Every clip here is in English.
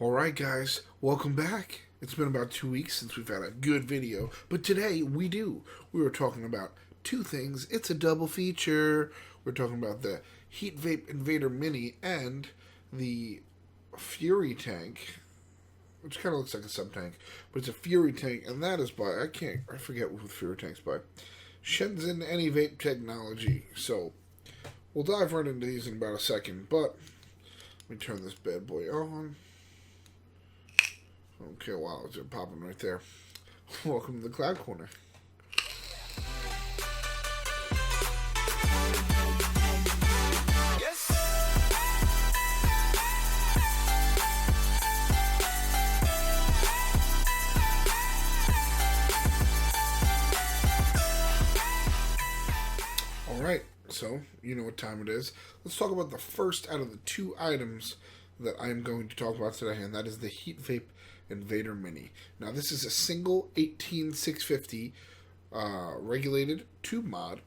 Alright guys, welcome back. It's been about 2 weeks since we've had a good video, but today we do. We were talking about two things. It's a double feature. We're talking about the Heatvape Invader Mini and the Furytank, which kind of looks like a sub-tank, but it's a Furytank, and that is by, I forget what Furytank's by, Shenzhen Anyvape Technology. So, we'll dive right into these in about a second, but let me turn this bad boy on. Okay, wow, it's popping right there. Welcome to the Cloud Corner. Yes. Alright, so you know what time it is. Let's talk about the first out of the two items that I am going to talk about today, and that is the Heatvape Invader Mini. Now, this is a single 18650 regulated tube mod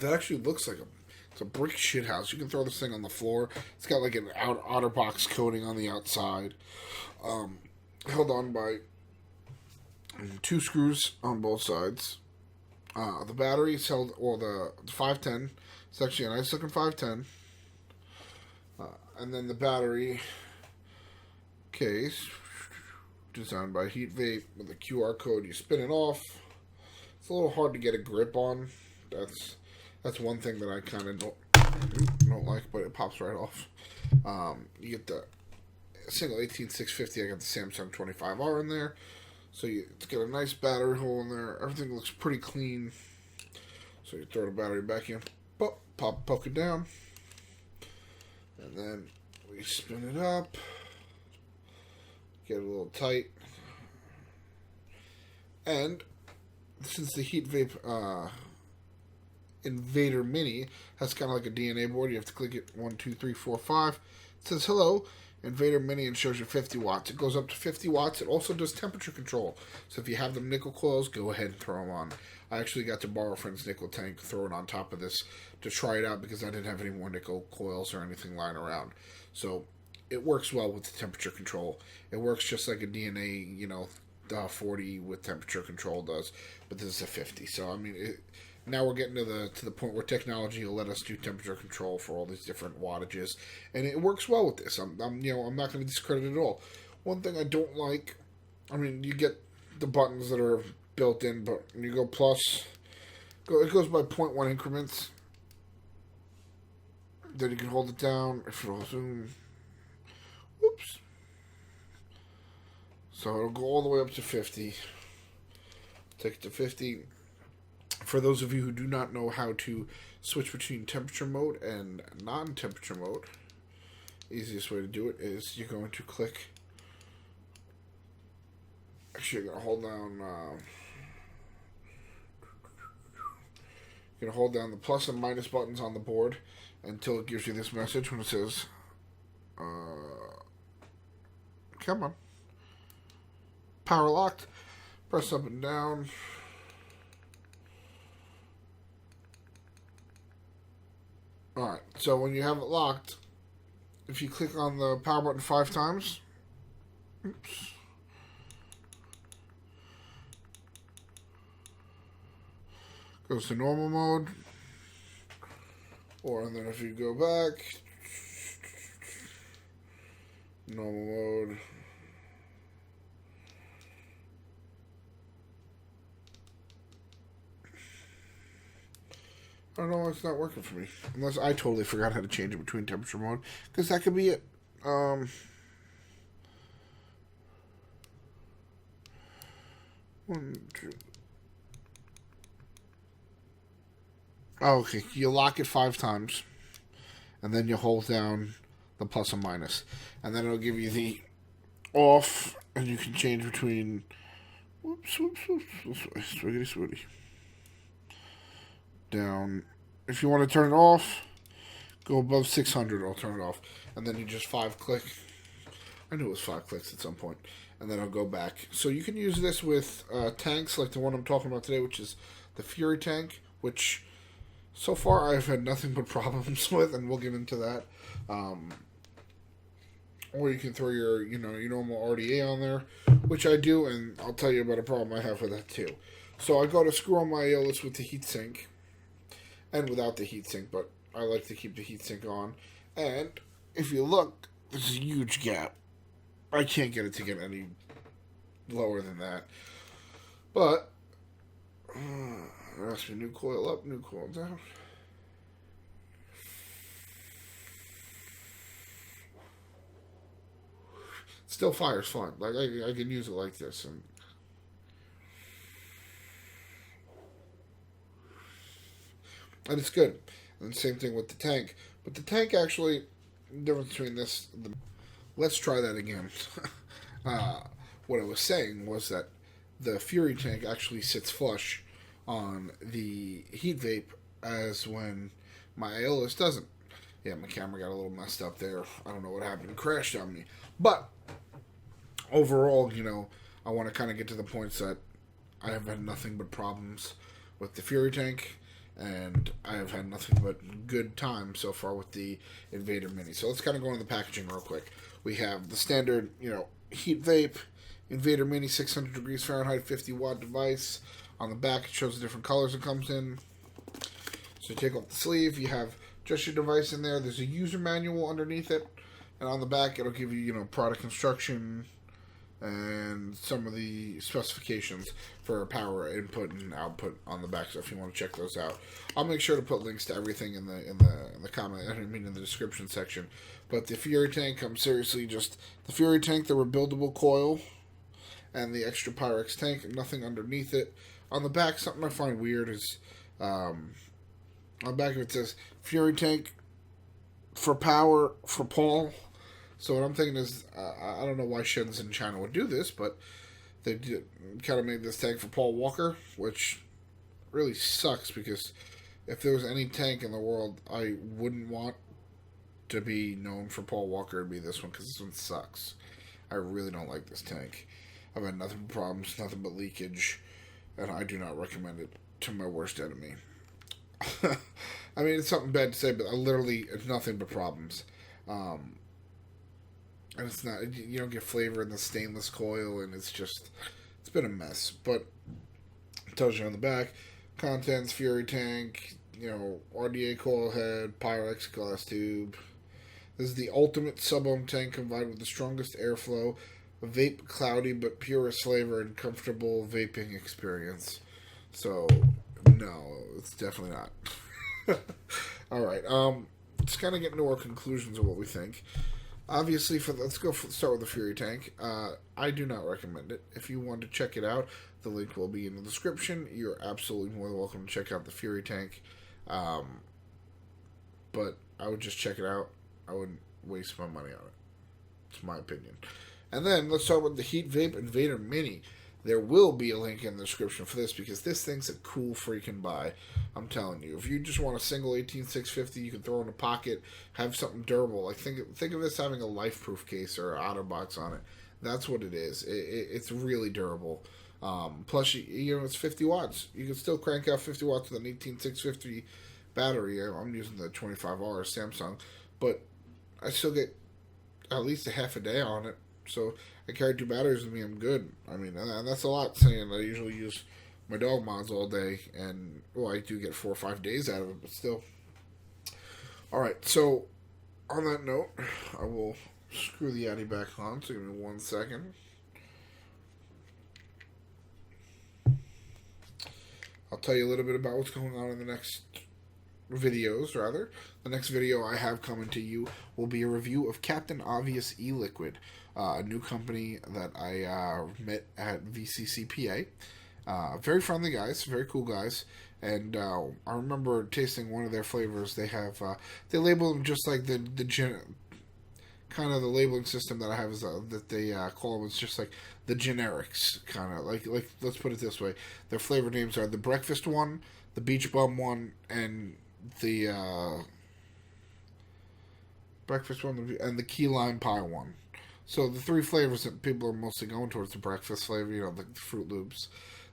that actually looks like it's a brick shit house. You can throw this thing on the floor. It's got like an outer box coating on the outside, held on by two screws on both sides. The battery is held, or the 510. It's actually a nice looking 510. And then the battery case, designed by Heatvape with a QR code. You spin it off. It's a little hard to get a grip on. That's one thing that I kind of don't like, but it pops right off. You get the single 18650. I got the Samsung 25R in there. So it's got a nice battery hole in there. Everything looks pretty clean. So you throw the battery back in, poke it down, and then we spin it up. Get it a little tight. And since the Heatvape Invader Mini has kind of like a DNA board, you have to click it 1, 2, 3, 4, 5. It says hello, Invader Mini, and shows you 50 watts. It goes up to 50 watts. It also does temperature control. So if you have them nickel coils, go ahead and throw them on. I actually got to borrow a friend's nickel tank, throw it on top of this to try it out because I didn't have any more nickel coils or anything lying around. So it works well with the temperature control. It works just like a DNA, 40 with temperature control does, but this is a 50. So I mean, now we're getting to the point where technology will let us do temperature control for all these different wattages, and it works well with this. I'm not going to discredit it at all. One thing I don't like, you get the buttons that are built in, but when you go plus, it goes by 0.1 increments. Then you can hold it down. If it'll zoom. Whoops. So it'll go all the way up to 50. Take it to 50. For those of you who do not know how to switch between temperature mode and non-temperature mode, easiest way to do it is you're going to click. Actually, you're going to hold down. You're going to hold down the plus and minus buttons on the board until it gives you this message when it says, come on. Power locked. Press up and down. Alright, so when you have it locked, if you click on the power button 5 times, oops, goes to normal mode, and then if you go back, normal mode, I don't know why it's not working for me. Unless I totally forgot how to change it between temperature mode. Because that could be it. One, two. Oh, okay. You lock it 5 times. And then you hold down the plus and minus. And then it'll give you the off. And you can change between. Whoops. Swiggity switty. Down. If you want to turn it off, go above 600, I'll turn it off. And then you just 5-click. I knew it was 5 clicks at some point. And then I'll go back. So you can use this with tanks like the one I'm talking about today, which is the Furytank, which so far I've had nothing but problems with, and we'll get into that. or you can throw your, your normal RDA on there, which I do, and I'll tell you about a problem I have with that too. So I go to screw on my Aeolus with the heatsink, and without the heatsink, but I like to keep the heatsink on. And if you look, there's a huge gap. I can't get it to get any lower than that. But, ask me, new coil up, new coil down. Still fires fine. Like, I can use it like this. And it's good. And same thing with the tank. But the tank actually, the difference between this, let's try that again. What I was saying was that the Furytank actually sits flush on the Heatvape as when my Aeolus doesn't. Yeah, my camera got a little messed up there. I don't know what happened. It crashed on me. But overall, I want to kind of get to the points that I have had nothing but problems with the Furytank, and I have had nothing but good time so far with the Invader Mini. So let's kind of go into the packaging real quick. We have the standard, Heatvape Invader Mini 600 degrees Fahrenheit 50 watt device. On the back, it shows the different colors it comes in. So you take off the sleeve, you have just your device in there. There's a user manual underneath it, and on the back, it'll give you, product instruction and some of the specifications for power input and output on the back. So if you want to check those out, I'll make sure to put links to everything in the comment. I mean in the description section. But the Furytank comes seriously just the Furytank, the rebuildable coil, and the extra Pyrex tank. Nothing underneath it. On the back, something I find weird is on the back of it says Furytank for power for Paul. So what I'm thinking is, I don't know why Shenzhen in China would do this, but they kind of made this tank for Paul Walker, which really sucks because if there was any tank in the world I wouldn't want to be known for Paul Walker, it'd be this one, because this one sucks. I really don't like this tank. I've had nothing but problems, nothing but leakage, and I do not recommend it to my worst enemy. I mean, it's something bad to say, but it's nothing but problems. And it's not, you don't get flavor in the stainless coil, and it's been a mess. But it tells you on the back, contents, Furytank, RDA coil head, Pyrex glass tube. This is the ultimate sub-ohm tank combined with the strongest airflow, vape cloudy but purest flavor, and comfortable vaping experience. So, no, it's definitely not. Alright, let's kind of get into our conclusions of what we think. Obviously, let's start with the Furytank. I do not recommend it. If you want to check it out, the link will be in the description. You're absolutely more than welcome to check out the Furytank. But I would just check it out. I wouldn't waste my money on it. It's my opinion. And then let's start with the Heatvape Invader Mini. There will be a link in the description for this because this thing's a cool freaking buy. I'm telling you. If you just want a single 18650, you can throw in a pocket, have something durable. Like think of this having a life-proof case or an OtterBox on it. That's what it is. It's really durable. Plus, it's 50 watts. You can still crank out 50 watts with an 18650 battery. I'm using the 25R Samsung, but I still get at least a half a day on it. So I carry 2 batteries with me. I'm good. I mean, and that's a lot saying I usually use my dog mods all day, and I do get 4 or 5 days out of it, but still. All right. So on that note, I will screw the Addy back on. So give me 1 second. I'll tell you a little bit about what's going on in the next videos, rather. The next video I have coming to you will be a review of Captain Obvious E-Liquid, a new company that I met at VCCPA. Very friendly guys, very cool guys, and I remember tasting one of their flavors. They have they label them just like the kind of the labeling system that I have is that they call them. It's just like the generics, kind of like let's put it this way: their flavor names are the breakfast one, the beach bum one, and the breakfast one, and the key lime pie one. So the 3 flavors that people are mostly going towards: the breakfast flavor, the Fruit Loops,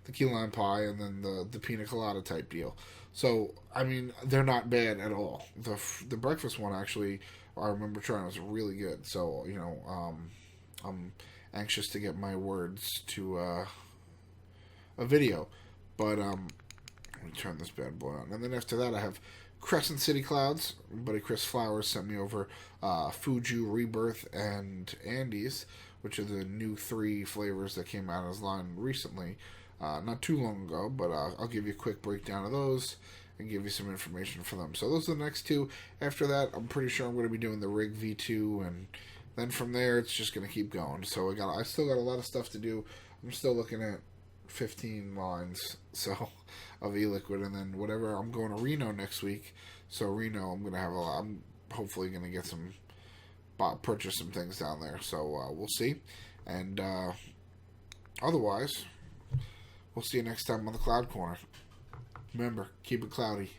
the key lime pie, and then the pina colada type deal. So I mean, they're not bad at all. The breakfast one actually, I remember trying. It was really good. So, I'm anxious to get my words to a video. But let me turn this bad boy on. And then after that, I have Crescent City Clouds. My buddy Chris Flowers sent me over Fuju, Rebirth, and Andes, which are the new 3 flavors that came out of his line recently. Not too long ago, but I'll give you a quick breakdown of those and give you some information for them. So those are the next 2. After that, I'm pretty sure I'm going to be doing the Rig V2, and then from there, it's just going to keep going. So I still got a lot of stuff to do. I'm still looking at 15 lines of e-liquid, and then whatever. I'm going to Reno next week, so Reno, I'm hopefully going to get purchase some things down there. So we'll see, and otherwise, we'll see you next time on the Cloud Corner. Remember, keep it cloudy.